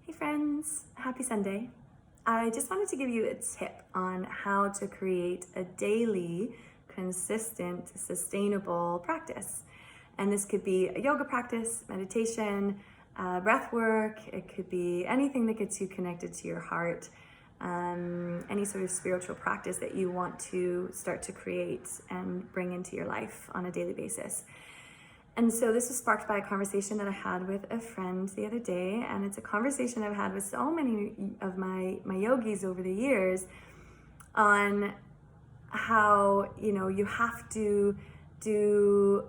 Hey friends, happy Sunday. I just wanted to give you a tip on how to create a daily, consistent, sustainable practice. And this could be a yoga practice, meditation, breath work. It could be anything that gets you connected to your heart, any sort of spiritual practice that you want to start to create and bring into your life on a daily basis. And so this was sparked by a conversation that I had with a friend the other day, and it's a conversation I've had with so many of my yogis over the years on how, you have to do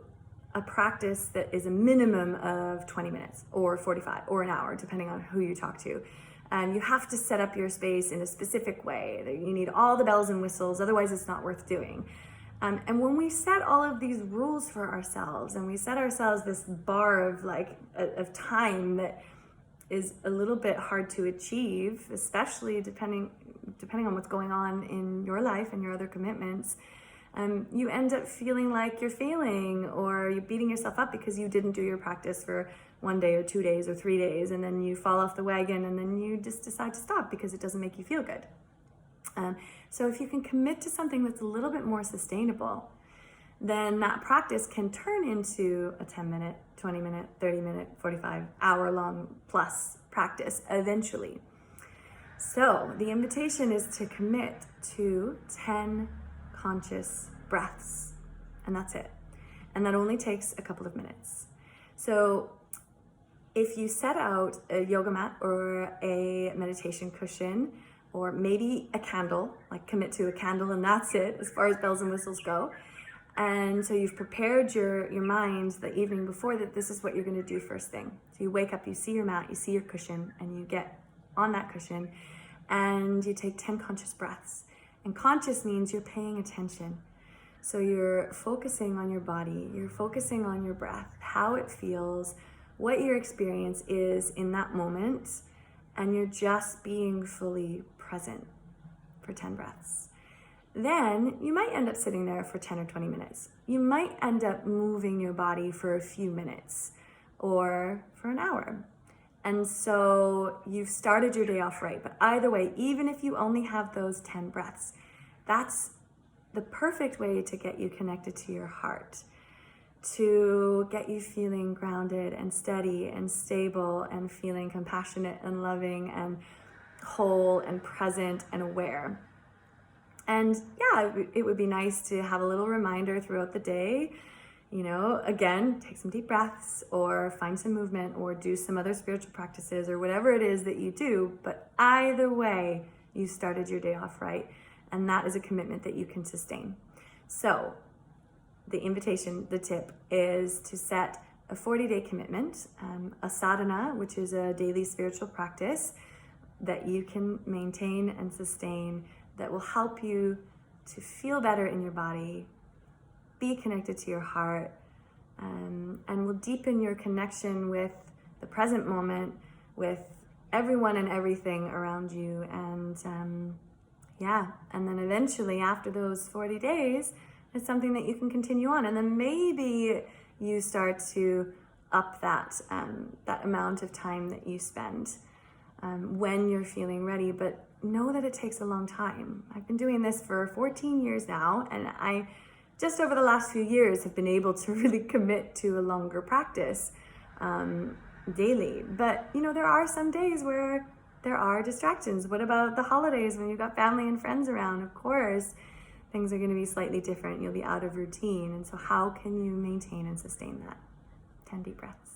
a practice that is a minimum of 20 minutes or 45 or an hour, depending on who you talk to. And you have to set up your space in a specific way. You need all the bells and whistles, otherwise it's not worth doing. And when we set all of these rules for ourselves and we set ourselves this bar of time that is a little bit hard to achieve, especially depending on what's going on in your life and your other commitments, you end up feeling like you're failing, or you're beating yourself up because you didn't do your practice for 1 day or 2 days or 3 days, and then you fall off the wagon and then you just decide to stop because it doesn't make you feel good. So if you can commit to something that's a little bit more sustainable, then that practice can turn into a 10-minute, 20-minute, 30-minute, 45-hour-long plus practice eventually. So the invitation is to commit to 10 conscious breaths, and that's it. And that only takes a couple of minutes. So if you set out a yoga mat or a meditation cushion, or maybe a candle, like commit to a candle and that's it as far as bells and whistles go. And so you've prepared your mind the evening before that this is what you're gonna do first thing. So you wake up, you see your mat, you see your cushion, and you get on that cushion and you take 10 conscious breaths. And conscious means you're paying attention. So you're focusing on your body, you're focusing on your breath, how it feels, what your experience is in that moment, and you're just being fully present for 10 breaths. Then you might end up sitting there for 10 or 20 minutes. You might end up moving your body for a few minutes or for an hour. And so you've started your day off right. But either way, even if you only have those 10 breaths, that's the perfect way to get you connected to your heart, to get you feeling grounded and steady and stable and feeling compassionate and loving and whole and present and aware. And yeah, it would be nice to have a little reminder throughout the day, again, take some deep breaths or find some movement or do some other spiritual practices or whatever it is that you do. But either way, you started your day off right. And that is a commitment that you can sustain. So the invitation, the tip is to set a 40-day commitment, a sadhana, which is a daily spiritual practice that you can maintain and sustain, that will help you to feel better in your body, be connected to your heart, and will deepen your connection with the present moment, with everyone and everything around you. And and then eventually after those 40 days, it's something that you can continue on. And then maybe you start to up that amount of time that you spend when you're feeling ready. But know that it takes a long time. I've been doing this for 14 years now, and I just over the last few years have been able to really commit to a longer practice daily. But there are some days where there are distractions. What about the holidays when you've got family and friends around? Of course, things are going to be slightly different. You'll be out of routine. And so how can you maintain and sustain that? 10 deep breaths.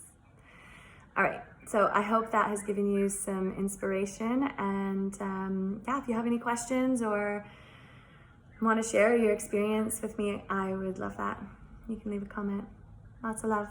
All right. So I hope that has given you some inspiration. And if you have any questions or want to share your experience with me, I would love that. You can leave a comment. Lots of love.